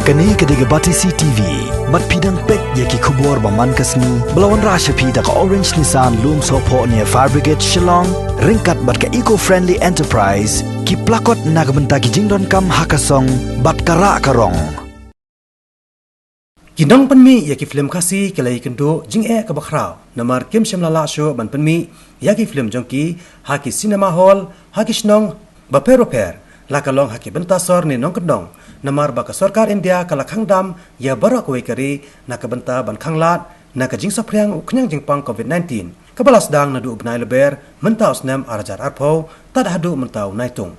Kani kediga Batisi TV, mat pidang pek yaki kubur baman kasni, belawan rasha pida ka Orange Nissan Loom Sopo near Fire Brigade Shillong, ringkat bat ka eco-friendly enterprise, ki plakot nagbenta ki jingdon kam hakasong, bat kara karong. Kinong penmi yaki film kasi kelai kendo jing ka bakrao, namar kim shemlala show ban penmi yaki film jongki haki cinema hall haki snong baperoper lakalong haki bentasor ni nong kendong namar baka sarkar India kala khangdam ya barak wekari nakabenta ban khanglat nakajing sapriang uknyang jingpang COVID-19 kabalas dang nadu ubnai leber mentaus nem arajar arpau tad hadu mentau naitung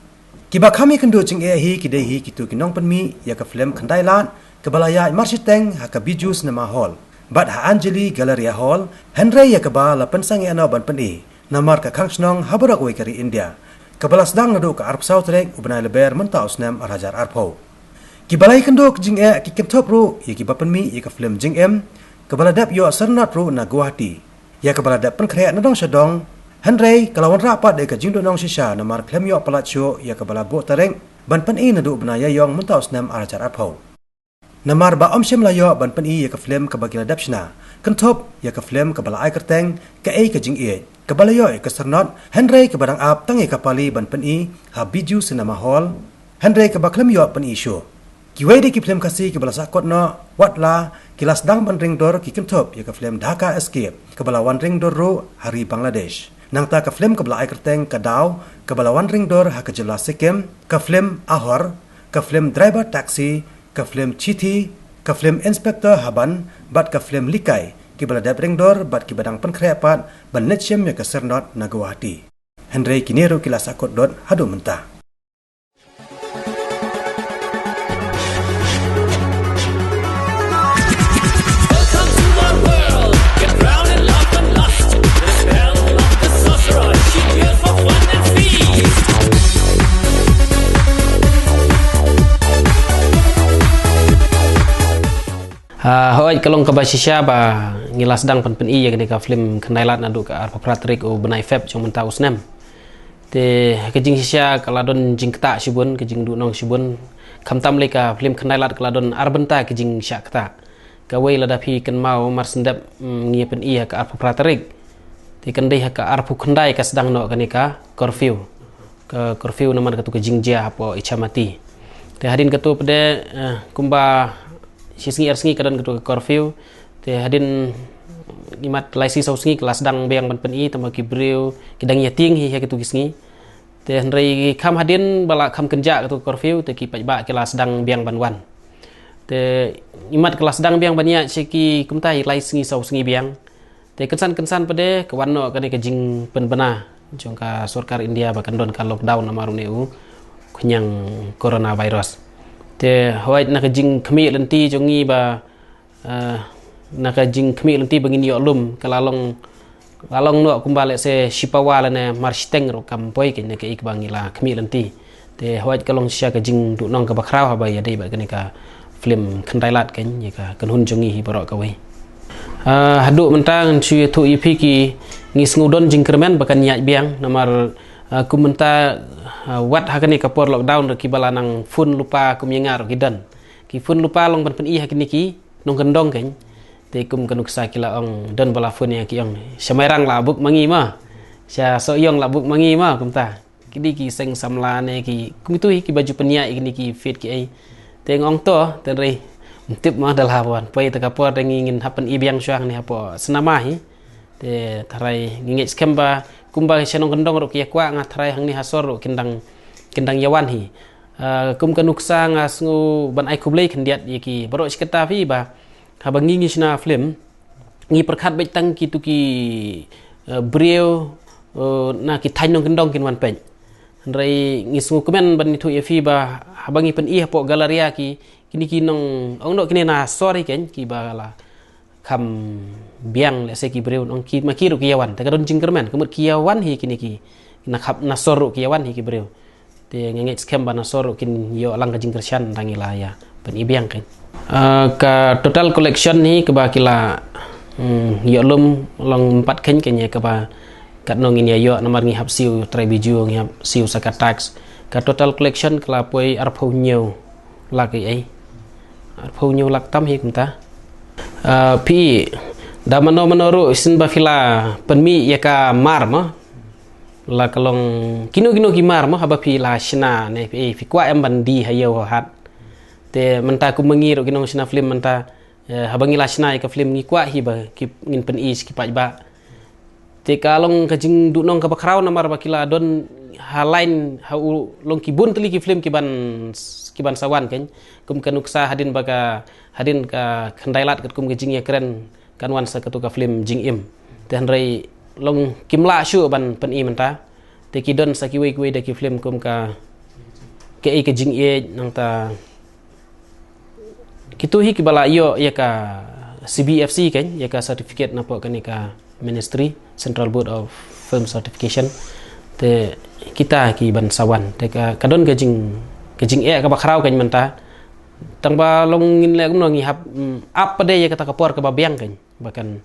kiba kami kendo jing hi kidehi kitu kinong penmi yaka film khandailan kebalaya marsiteng haka bijus nama hall bat ha Anjali Galleria Hall Henry yakaba la pensang ana ban peni namar ka khangsnong habarak wekari India kabalas dang nadu ka arp sautrek ubnai leber mentaus nem arajar arpau kibalai kendok jing ki kemthop ru yaki bapenmi yaka film jing kebaladap yo sernat ru na Guwahati ya kebaladap penkhre na dong sedong Henry kalawan rapat de ka jing donong shisha namar klem yo palatcho ya kebala bo tareng ban peni nadu ubnaya yong mentaus nem arajar arpau namar ba omshem layo ban peni yaka film kebagiladap shna kentop yaka film kebala ai kerteng ka ka jing kebalayo ka sernat Henry kebadang ap tangi kapali ban peni habiju cinema hall Henry kebaklem yo peni show kiwai de ki film kasi kebala sakot no watla kilas dang ban ring dor ki kentop yaka film Dhaka Escape kebala wan ring dor ro hari Bangladesh nang ta ka film kebala ai kerteng ka daw kebala wan ring dor ha ka jela Sikkim ka film Ahor ka film Driver Taxi ka film Chithi, ka film Inspector Haban, bat ka film Likai, ki baladap ringdor, bat ki badang penkreapat, ban netsyem ya ka sernot na Guwahati. Henry kinero kilas akot dot hadu mentah. Hoi kalong kabasisya ba ngilas dang pen i ya ka film kendailat nadu ka arpa pratrik o benai feb jong mentau snem te kejing sisya kaladon jing kta sibun kejing du nong sibun kamtam le ka film kendailat kaladon arbenta kejing syak kta ka wei ladapi ken mau mar sendap ngie pen i ka arpa pratrik te kendai ka arpu kendai ka sedang no kanika curfew ka curfew naman katu kejing ja apo ichamati te hadin katu pede kumba singi kadang ketua curfew te hadin imat laisi sau singi kelas dang beang ban pen i tama kibreu kidang yating hi ketu gisngi te henry kam hadin bala kam kenja ketu curfew te ki pajba kelas dang beang ban wan te imat kelas dang beang banyak seki kumtai laisi sau singi beang te kensan pede kawanno kane kejing pen bena jongka sarkar India bahkan don ka lockdown amaru neu kunyang coronavirus te hoit nak jing khmi lenti jongi ba nak jing khmi lenti bangin yo lum kalalong no kumbale se shipawala ne marsteng ro kampoi ke ne ke ik bangila khmi lenti te hoit kalong sya ka jing du nong ka bakrau ha ba ya dei ba ke ka film khandailat ken ye ka kanhun jongi hi barok ka wei hadu mentang chu thu ipi ki ngis ngudon jing kermen bakan nya biang namar kumenta wat hakani kapor lockdown ki balanang fun lupa kum yengar gidan ki fun lupa long ban pen i hakini ki nong kendong ken te kum kanuksa kila ong don bala fun ya ki ong semerang la buk mangi ma sya so yong la buk mangi ma kumta kidi ki seng samla ne ki kum tu ki baju penia ikini ki fit ki ai te ngong to te re tip ma dal hawan pai ta kapor ngin hapen i biang syang ni hapo senama hi te tarai ngingit skemba kumba senong kendong ro kia kwa ngatrai hang ni hasor ro kendang yawan hi kum kanuksa ngasngu ban ai kublei kendiat yiki baro siketa fi ba habangi ngisna film ngi perkhat bai tang ki tuki breu na ki thainong kendong kin wan pen rai ngisngu kemen ban itu fi ba habangi pen i hapo galeria ki kini kinong ong no kini na sorry ken ki ba la kam biang le se ki breu ong ki makiru kiyawan ta kadon jingkermen kemut kiyawan hi kini ki nakap nasoru kiyawan hi ki breu te ngengek scam ba nasoru kin yo lang ka jingkersyan tangila ya pen ibiang kan ka total collection ni ke ba kila yo lum long 4 ken kenya ke ba kat nong ini yo namar ngi hap siu trai biju ngi hap siu sakatax ka total collection kala poi arpau nyeu lagi ai phau nyu lak tam hi kumta pi da mano sin ba fila penmi ya ka mar ma la kalong kinu ki mar ma haba pi la shina ne fi kwa em bandi hayo hat te menta ku mengi ro kinong shina film menta habangi la shina ka film ngi kwa hi ba ki ngin pen is ki paj ba te kalong ka jing du nong ka bakraw na mar ba kila don halain ha long ki bun teli ki film ki ban sawan kan kum kanuksa hadin baga hadin ka khandailat kat kum ke jing ya keren kan wan sa ka film jing im te hanrai long kimla shu ban pen i menta te ki don sa ki we de ki film kum ka ke jing e nang ta kitu hi ki bala yo ya ka CBFC kan ya ka certificate na po kan ka Ministry Central Board of Film Certification te kita ki ban sawan te ka kadon ke jing e ka bakraw kan menta tang ba long ngin le kum no ngi hap up de ya kata kapor ka babiang kan bahkan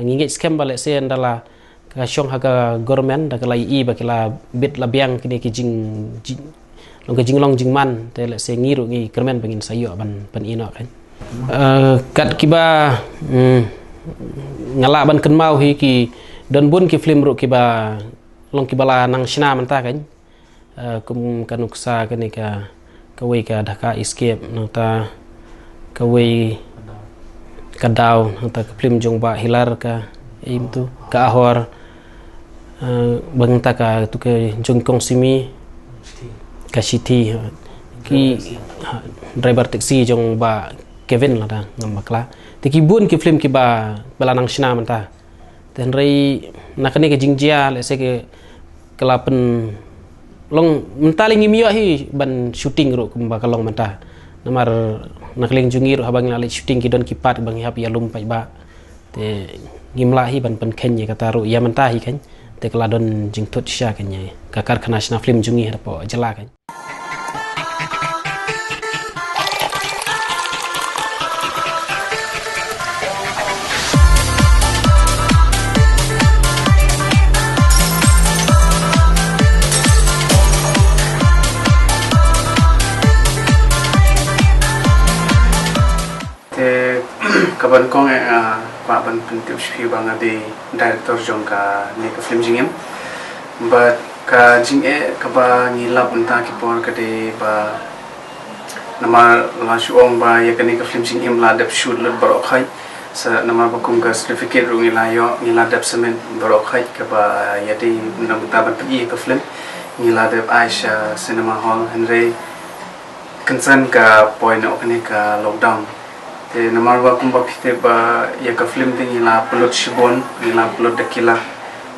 ngingit scam balik se andala ka syong haga government da kalai i bakila bit labiang kini ki jing long jing man te le se ngiru ngi kermen bangin sayo ban ino kan kat kiba ngala ban kenmau hi ki don bun ki film ru kiba long kibala nang shina menta kan kum kanuksa kani ka kawai ka Dhaka Escape nang ta kawai kadaw nang ta film jong ba hilar ka im tu ka ahor bang ta ka tu ke jong kong simi ka city ki driver taxi jong ba Kevin lah da ngam bakla te ki bun ki film ki ba balanang shina menta ten rei nakani ke jingjia le se ke kelapen long mentaling imio hi ban shooting ro kumba kalong menta namar nakling jungi ro habang ngali shooting ki don ki pat bang hap ya lum pai ba te ngimla hi ban pen ken ye kata ro ya menta hi kan te kala don jing thot sha kan ye ka karkhana shna film jungi ha po jala kan kaban kong kwa ban pentiu shi bang ade director jong ka ne ka film jingem but ka jing e ka ba ni la bunta ki por ka de ba nama la shuong ba ya ka ne ka film jingem la dep shoot lut baro khai sa nama ba kum ka certificate ru ni la yo ni la dep semen baro khai ka ba ya de nam ta ban pi ka film ni la dep Aisha Cinema Hall henry concern ka point o ka ne ka lockdown te namar ba kumba phite ba ya ka film ding ila plot shibon ila plot dakila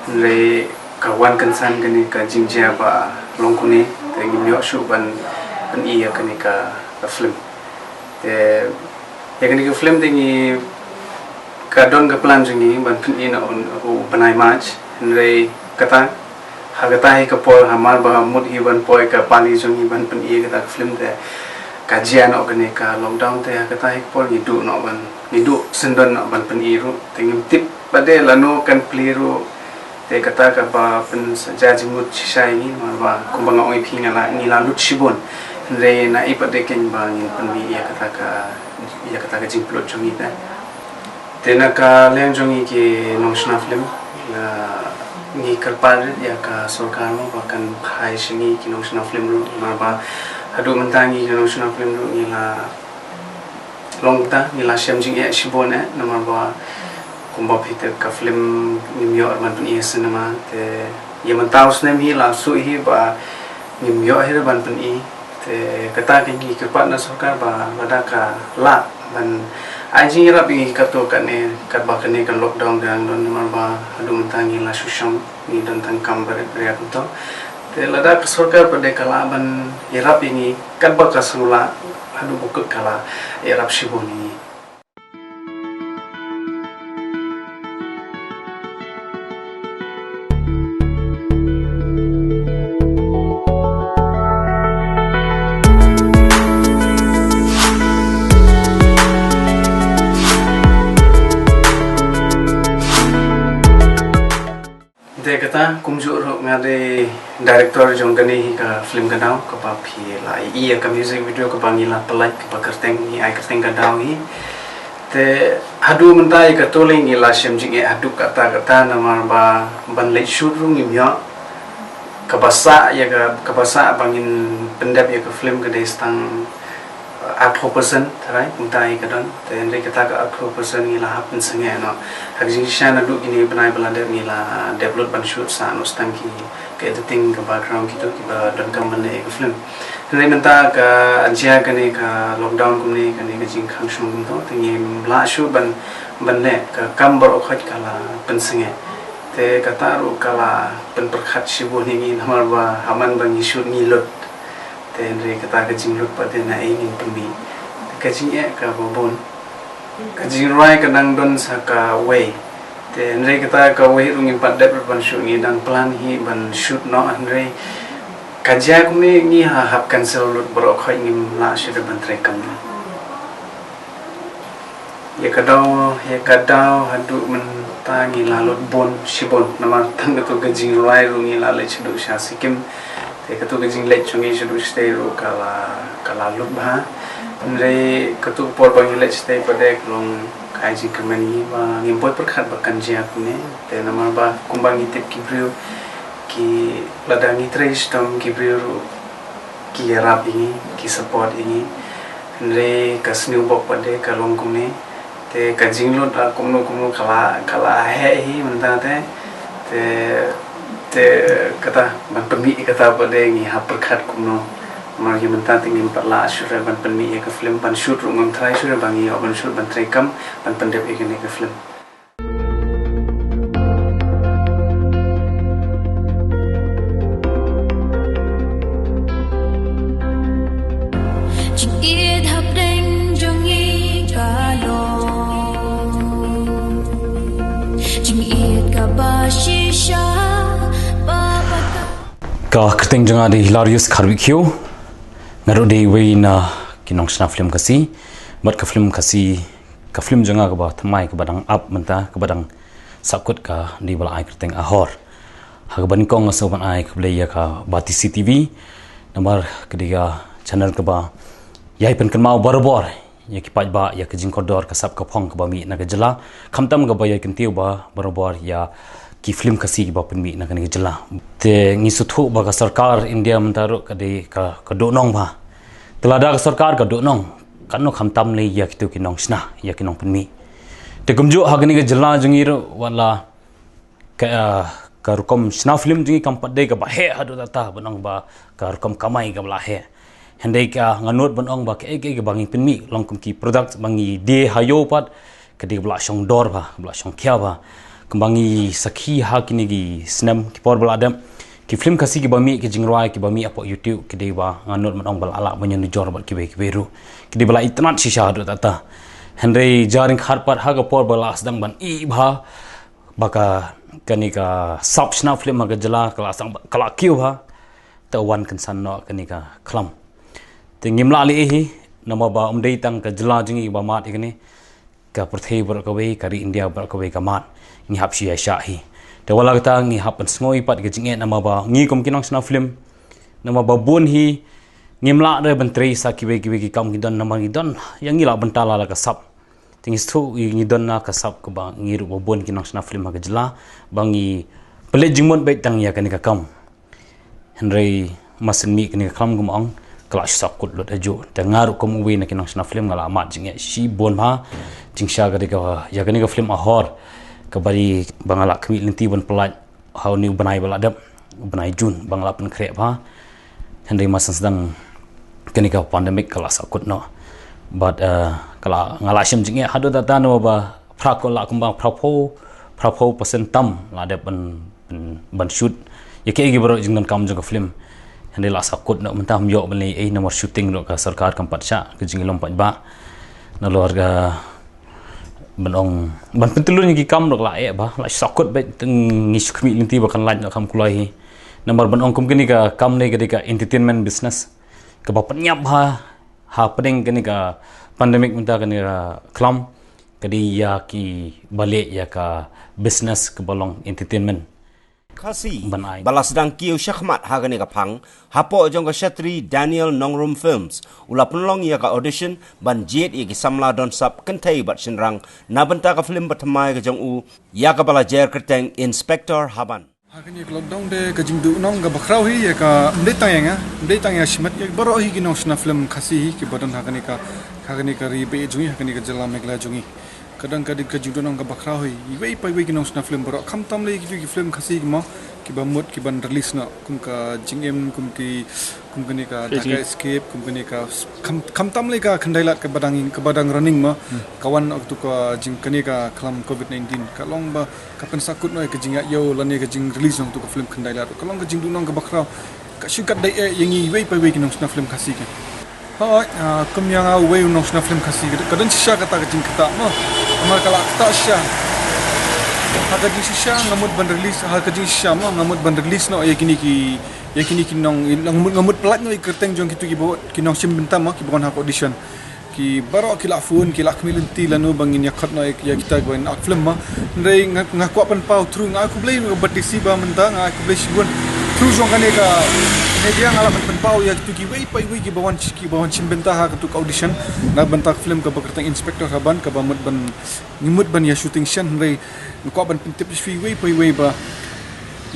re ka wan kansan gani ka jingjia ba longkuni te ngimyo shu ban i ya kani ka film te ya kani ka film ding ka don ka plan jingi ban pin ina on banai match re kata hagata hi ka por hamar ba mud iban poi ka pali jingi ban pin i ka film te kajian ok ni ka lockdown te ka tai por ni du no ban ni du sendon no ban pen iru tingim tip bade lano kan pliru te kata ka ba pen saja jimut shisai ni ma ba kumbang oi phi ngala ni la lut shibon re na ipade ken ba ni pen bi ya kata ka jing plot jongi te na ka leng jongi ki nongshna film na ni karpal ya ka sorkar mo bahkan hai sini ki nongshna film ru ma ba hadu mentangi national film ru nila longta nila shamjing e shibone namar ba kumba phite ka film nimyo arman pun e cinema te yamentaus nem hi la su hi ba nimyo hir ban pun i te kata ki ki pat na sarkar ba bada ka la ban ajing ra bi ka to ka ne kat ba ka ne kan lockdown dan don namar ba hadu mentangi la susham ni don tan kambar ria to te lada ka sarkar pada kala ban irap ini kan ba ka sula hadu bukut kala irap shiboni kata kumju ro ngade director jong gani ka film gadau ka pa phi la iya ka music video ka bangila pelai ka kerteng ni ai kerteng gadau hi te hadu mentai ka toling ila shem jing hadu kata namar ba ban le shoot ru ngimya ka basa ya ka basa bangin pendap ya ka film ka stang 8% tarai mentai ka don te ndai kata ka 8% ngila happen sange no hak jing shana du gini banai balade ngila develop ban shoot sa no stang ki ka editing ka background gitu ki ba don kam ban le ka film ndai menta ka anjia ka ne ka lockdown kum ne ka ne ka jing khang shung kum to te ngi la shoot ban le ka kam bar okhat kala pen sange te kata ru kala pen perkhat shibu ni namar ba haman bang shoot ni lot Henry kata kajing lut pada na ingin pembi kajing ka bobon kajing rai kadang don saka way te Henry kata ka way rungin pada ban shoot ni dan plan hi ban shoot no Henry kajak ni ngi hap cancel lut borok khai ngim la shida ban trekam ya kadau hadu menta ngi lalot bon shibon nama tang tu kajing rai rungi la le chidu sha sikim ketu kajing lek chungi shudu stay ro kala lut bah andre ketu por bang lek stay pada long kai jing kemani ba ngimpot perkhat bakan jia kune te namar ba kumbang itip kibriu ki ladangi trace tom kibriu ki rap ini ki support ini andre kasniu bok pada kalong kune te kajing lut kumnu kala he mentang te kata ban pemi kata pada ngi hap perkhat kumno mar yang menta tingin parla sure ban pemi ke film ban shoot rungam trai sure bangi ban shoot ban trekam ban pendep ikene ke film ka kerteng janga di hilarious kharbikyo ngaro de weina kinong sna film kasi mat ka film janga ka ba thamai ka badang up menta ka badang sakut ka di bala ai kerteng ahor ha ban kong so ban ai ka ya ka bati CTV namar kediga channel ka ba yai pen kan mau barbor ya ki paj ba ya ka jing kodor ka sap ka phong ka ba mi na ka jela khamtam ka ba ya kintiu ba barbor ya ki film kasi ba pen mi na kan jela te ngi suthu ba ka sarkar India mentaru ka de ka donong ba telada ka sarkar ka donong kan no khamtam le ya kitu kinong sna ya kinong pen mi te kumju ha gani ka jela jungir wala ka rukom sna film jungi kampat de ka ba he hadu ta banong ba ka rukom kamai ka bla he handai ka nganut banong ba ke bangi pen mi long kum ki product bangi de hayo pat ka de bla shong dor ba bla shong kya ba kembangi sakhi ha kini gi snam ki por bal adam ki film kasi ki bami ki jingrai ki bami apo YouTube ki dewa nganut manong bal ala banyan jor bal ki beru ki de bala itnat shisha do tata henry jaring khar par ha ga por bal asdang ban i bha baka kani ka sapsna film ga jala kala sang kala kiu ha ta wan kan san no kani ka khlam te ngimla li hi nama ba umdei tang ka jala jingi ba mat ikani ka perthei ber ka we kari India ber ka we ka mat ngi hap sia syahi te wala kata ngi hap ngoi pat ke jinge nama ba ngi kom kinong sna film nama ba bun hi ngimla re bentri sa ki kam gidon nama gidon yang ngi la bentala la ka sap tingis tu ngi don na ka sap ka ba ngi ru bun kinong sna film ha jela bangi pele jingmon be tang ya kan ka kam henry masen mi kan ka kam gum ong clash sakut lot ajo dengar kom uwi na kinong sna film ngala mat jinge si bon ma jingsha ga de ka ya kan ka film ahor kabari bangala kami linti ban pelat how new banai baladap banai jun bangala pen krep ha hendai masa sedang kenika pandemic kala sakut no but kala ngala sim jinge hadu data no ba prakola kumbang prapo persen tam ladap ban shoot yake gi baro jingdan kam jaga film hendai la sakut no mentam yo bani nomor shooting no ka sarkar kampat sha ke jingilom pat ba na luarga banong ban pentulun ki kam dok la ba la sakut be ngi sukmi linti bakan laj kam kulai nomor banong kum kini ka kam ne ka entertainment business ka ba penyap ha pedeng kini ka pandemic minta kini klam kadi ya ki balik ya ka business ke balong entertainment Kasi Banai. balas dang kiu syakmat hagani ka phang hapo jong ka shatri Daniel Nongrum Films ula penlong ya ka audition ban jet i ki samla don sap kentai bat sinrang na banta ka film batmai ka jong u ya ka bala jer kerteng Inspector Haban. Hakani lockdown de ka jingdu nong ga bakrau hi ya ka mde tang ya shmat ya baro hi ginong sna film khasi hi ki badan hakani ka ribe jungi hakani ka jala megla jungi kadang ka jingdu nong ga bakrau hi wei pai wei ginong sna film baro kham tam le ki film khasi mo ki ba mut ki ban release na kum ka jingem kum kani ka taka escape kum kani ka kham tam le ka khandailat ka badang running ma kawan waktu ka jing kani ka klam covid-19 ka long ba ka pen sakut noi ka jing yo lani ka jing release nong tu ka film khandailat ka long ka jing du nong ka bakrau ka shukat dai yangi wei pai wei kinong sna film khasi ka ha kum yang wei nong sna film khasi ka dan shisha kata ka jing kata ma amar kala kata sha haka jing shisha ngamut ban release haka jing shisha ma ngamut ban release no yakini ki nong ngamut pelat no ikerteng jong kitu ki bawat kinong sim bentam ma ki bawon hak audition ki baro ki lafun ki lakmilenti lanu bangin yakhat no ya kita goin ak film ma ndai ngaku pan pau thru ngaku blai batisi ba menta ngaku blai sigun thru jong kane ka media ngala pan pau ya kitu ki wei pai wei ki bawon sim benta hak tu audition na bentak film ka bakerteng Inspector Haban ka bamut ban ngimut ban ya shooting shan ndai ngaku ban pintip fi wei pai wei ba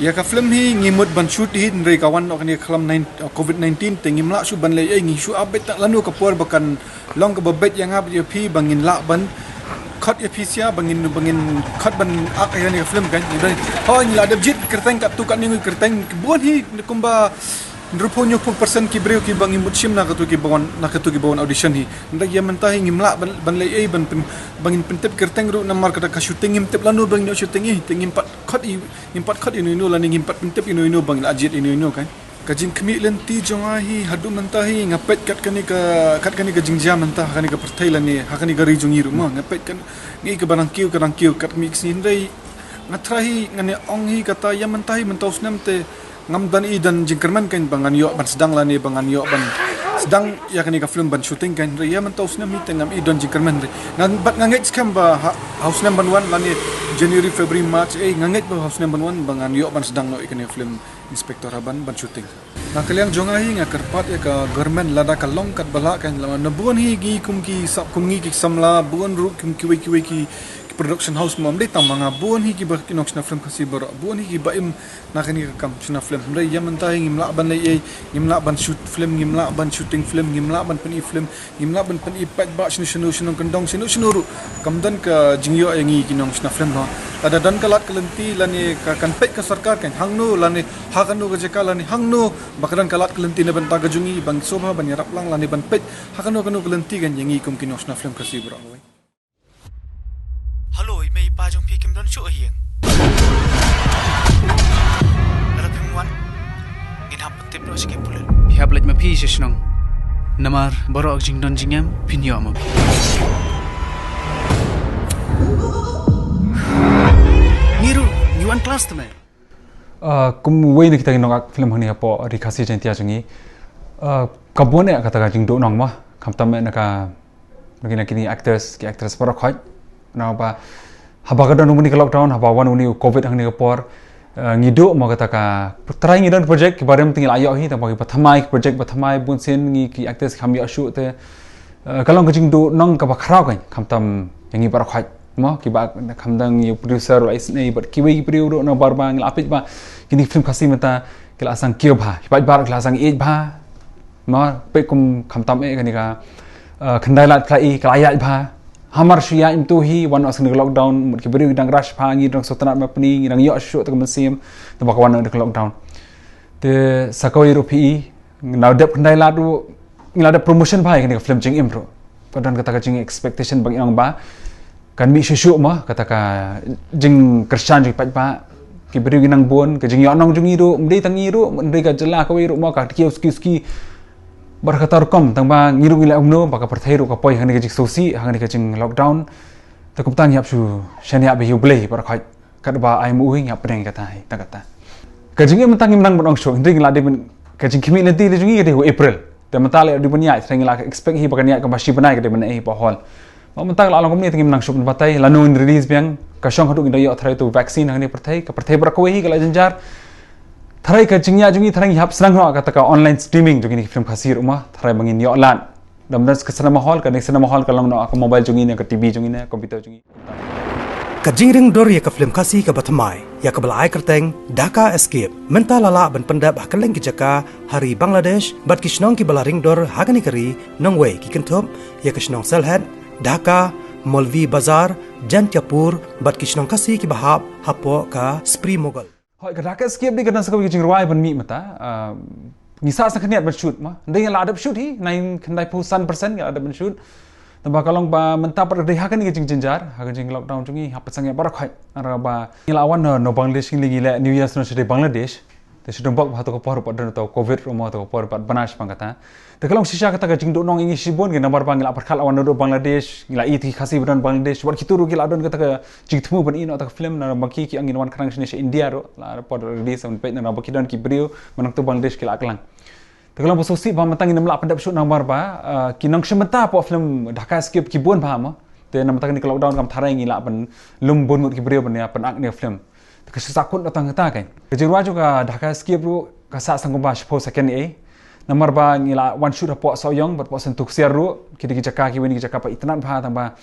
ya ka film hi ngimut ban shoot hi ndrei kawan ok ni khalam covid-19 te ngimla su ban le ngi su abet tak lanu ka por bakan long ka babet yang ab ya phi bangin la ban khat ya phi sia bangin khat ban ak ya ni film kan ndai ho ni la debjit kerteng ka tu kan ni kerteng buat hi kumba Ruponyo persen ki breu ki bangi mutsim na katu ki bawon audition hi ndak ya mentahi ngimla ban lei bangin pentep kerteng ru namar kata ka shooting ngim tep lanu bang no shooting hi tengim pat khat inu lani ngim pat pentep inu bang ajit inu kan kajin kemi lenti jonga hi hadu mentahi ngapet kat kani ka jingjam mentah kani ka pertai lani hakani gari jongi ru ma ngapet kan ngi ka barang kiu kat mix ni ndai ngatrahi ngane ong hi kata ya mentahi mentaus namte ngam dan i dan jingkerman kan bangan yo ban sedang lani bangan yo ban sedang ya kan ka film ban shooting kan ya man taus na meeting ngam i dan jingkerman ngan bat nganget skam ba house number 1 lani January February March nganget ba house number 1 bangan yo ban sedang no ikan film Inspector Haban ban shooting na kaliang jonga hi nga kerpat ya ka government lada ka long kat bala kan lama na buon hi gi kum ki sap kum gi samla buon ru kum ki production house mo amde tam mga buon hi ki ba kinok na film kasi baro buon hi ki ba im na kani ka kam na film amde yaman tayo ngimla ban lay ngimla ban shoot film ngimla ban shooting film ngimla ban pani film ngimla ban pani pat ba sinu kandong sinu ru kamdan ka jingyo ay ngi kinok na film ha ada dan kalat kelenti lani ka kan pet ka sarkar kan hangno lani hakano ka jeka lani hangno bakadan kalat kelenti na ban taga jungi bang soba ban yarap lang lani ban pet hakano kelenti kan yangi kum kinok na film kasi baro Halo, may pajong pikim don siya hiyang. Daratang wan, ginhapot tip no sige pulan. Ihaplat mapi siya sinong namar baro ag jing don jingyam pinyo mo. Niru, niwan class to me. Kum wei ni kita nong film hani apo rikasi jentia jungi. Kabone kata ka jing do nong ma kamtam na ka nagina actors para khoi. Na ba haba ka don uni ka lockdown haba wan uni covid ang ni por ngido mo kata ka try ngidon project ki barem tingil ayo hi ta bagi pathamai project pathamai bunsen ngi ki actors kham ya shoot te kalong kajing do nong ka ba khrau kan kamtam yangi par khaj mo ki ba khamdang yu producer is nei but ki wi priu do no bar bang lapit ba kini film khasi mata kila sang kio bha ki bar kila sang ej bha mo pe kum kamtam e kani ka khandai lat klai klaya bha hamar shia imtu hi wan asng lockdown mut ki beri dang rush phangi dang sotanat ma pni dang yo shu ta mesim ta bak wan dang lockdown te sakoi rupi na dep ndai la du ngila da promotion bhai ni film jing impro padan kata ka jing expectation bang yang ba kan mi shu ma kata ka jing kristan ji pa ba ki beri nang bon ka jing yo nong jungi ru mdei tangi ru mdei ka jela ka wi ru ma ka ski berkata rukom tangba ngiru ngila umno baka perthai ru ka poi hangni ka jik sosi hangni ka jing lockdown ta kumtang yap su shania be yublei par khoi kadba ai mu hing yap preng kata hai ta kata ka jing mentang menang bonong show ndring la de ka jing kimi lenti de jungi de April te mentale di punya treng la expect hi bakan ya ka bashi banai ka de banai pa hall ma mentang la long komni tingi menang show batai lanu release biang syong haduk inda yo tharai tu vaksin hang ni perthai ka perthai bra koi hi kala janjar tharai ka jingya jungi tharai hap senang no kata ka online streaming jungi ni film khasir umah tharai bangin yo lan damdas ke cinema hall ka next cinema hall ka long no ka mobile jungi ne ka tv jungi ne computer jungi ka jingring dor ya ka film khasi ka batmai ya ka belai kerteng Dhaka Escape menta lala ban pendap hakaleng ki jaka hari Bangladesh bat kisnong ki balaring dor hagani kari nongwei ki kentop ya kisnong selhead Dhaka Molvi Bazar Jantyapur bat kisnong kasi ki bahap hapo ka Spree Mogul hoi ka Dhaka Escape ni kana sakau ki jingruai ban mi mata ngisa sa khaniat ban shoot ma ndai la adap shoot hi 9 khandai % ga adap ban shoot tambah kalong ba mentap per deh hakan jing jenjar hakan jing lockdown jungi hap sang ya barak hai ara ba ngelawan no Bangladesh ngi gila New Year no sede Bangladesh te sede bak ba to ko por padon to covid romo to por pad banas pangata te kalong sisa kata ka jing do nong ingi sibon ge nambar bang ngila perkhal awan no Bangladesh ngila iti khasi badan Bangladesh war kituru gila adon kata ka jing thmu ban ino ta film na baki ki angin wan khrang sini India ro la pod release on page na baki don ki brio manang to Bangladesh kila aklang Tegalang posisi ba matang ina melak pendap shoot nambar ba kinang sementa po film Dhaka Escape ki buan paham te nam matang ni lockdown kam tharai ngila ban lum bon mut ki brio ban ya pan ak ni film te kesakut datang ta kan kejirwa juga Dhaka Escape ru ka sa sang ba shpo second a nambar ba ngila one shoot po soyong bat po sentuk siar ru ki jaka ki weni jaka pa itnan ba tamba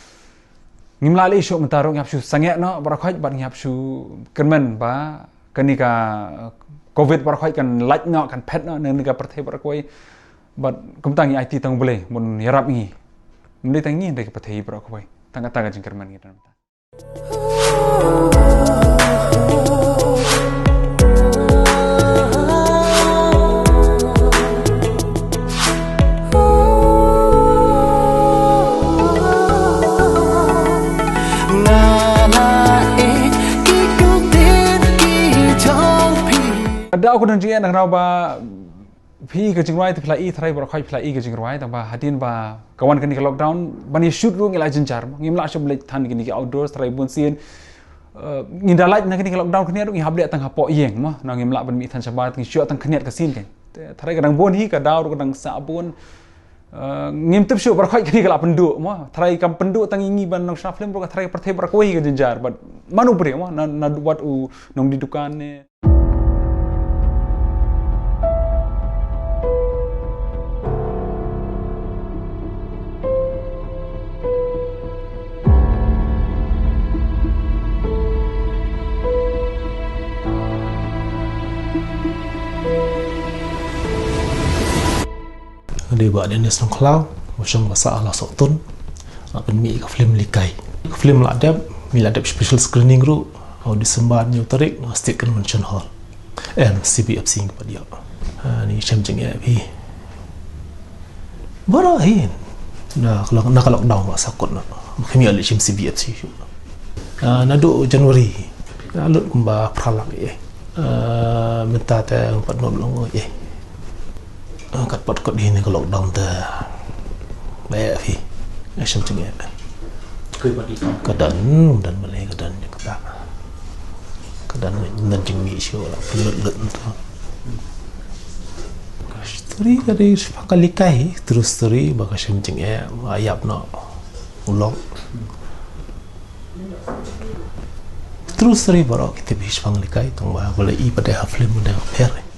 ngimla le show mentaro ngap shu sangya no barakhaj bat ngap shu kermen ba kanika COVID barakhoi kan like no kan pet no nang ka perthai barakoi but kumtang IT tang boleh mun yarap ngi mun tang ngi ndai ka perthai barakoi tang kata ka jingkerman ngi dan ada aku dan jeng nak ba phi ke jingrai te phlai thrai bor khoi phlai ke jingrai tang ba hadin ba kawan kan ni lockdown bani shoot ru ngila jenjar ngimla shom le than ni outdoors thrai bun sin nginda laj na ni lockdown khnia ru ngi hablek tang hapo yeng ma na ngimla ban mi than sabat ngi shoot tang khniat ka sin kan thrai kadang bon hi ka daw ru kadang sa bon ngim tep shoot bor khoi kan ni kala pendu ma thrai kam pendu tang ngi ban nang shaf film ru ka thrai perthai bor koi ke jenjar but manu bre ma na wat u nong di dukan ne Di ba dia nang klau macam masalah sotun akan mi ka film likai film la adab mi la adab special screening ru au Disember New Tarik State Convention Hall CBFC pa dia ni chem jeng ya bi barahin na kalau lockdown wa sakut na kami ali chem CBFC na do Januari alut kumba pralak minta ta 4 long kat pot kot di ni kalau lockdown ta baik fi macam tu ya kedan dan malai kedan yang kata kedan nan jeng mi sio la pelut tu story kali sekali kai terus story bagas macam ya ayap no ulok terus story baru kita bis pang likai tong ba boleh i pada film dah fair